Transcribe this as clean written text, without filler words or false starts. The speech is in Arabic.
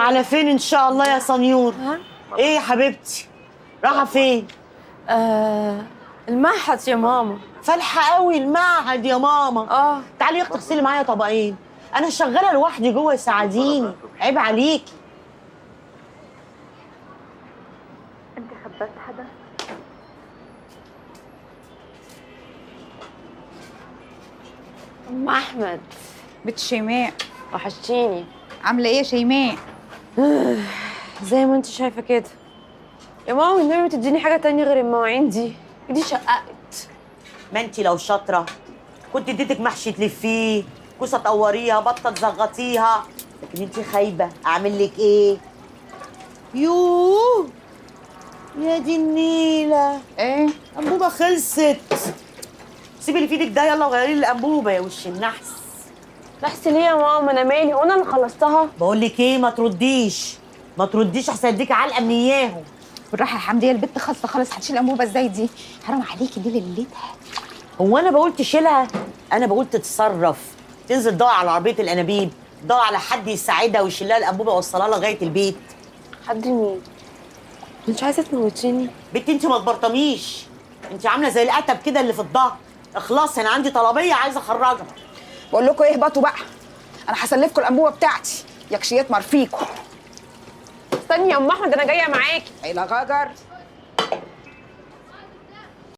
على فين ان شاء الله يا سنيور؟ ايه يا حبيبتي؟ رايحه فين؟ المعهد يا ماما. فالحه قوي المعهد يا ماما. تعالي يا اختي اغسلي معايا طبقين، انا شغاله لوحدي جوه ساعديني، عيب عليكي. انت خبرت حدا؟ ام احمد. بنت شيماء، وحشتيني. عامله ايه يا شيماء؟ زي ما انت شايفه كده يا ماما. والنبي ما تديني حاجه تانية غير المواعين دي شققت. ما انت لو شاطره كنت اديتك محشي تلفيه، كوسه تقوريها، بطه تزغطيها، لكن انت خايبه. اعمل لك ايه؟ يوه يا دي النيله، ايه؟ انبوبه خلصت. سيبي اللي في ايدك ده يلا وغيري لي الانبوبه يا وش النحس. نحس ليه يا ماما؟ انا مالي؟ هو انا اللي خلصتها؟ بقول لك ايه، ما ترديش ما ترديش احسن اديكي علقه من اياهم. بالراحه يا حمديه، البت خالصه خالص، هتشيل الانبوبه ازاي دي؟ حرام عليكي، دي ليلتها. هو انا بقول تشيلها؟ انا بقول تتصرف، تنزل تدور على عربيه الانابيب، تدور على حد يساعدها ويشيل لها الانبوبه ويوصلها لها لغايه البيت. حد مين؟ مش عايزه تموتيني؟ بنتي انت ما تبرطميش، انت عامله زي القتب كده اللي في الظهر. اخلاص انا عندي طلبيه عايزه اخرجها. بقول لكم ايه، اهبطوا بقى، انا هسلفكم الانبوبه بتاعتي يا كشيات مرفيكوا. استني يا ام احمد، انا جايه معاكي. عيله غجر.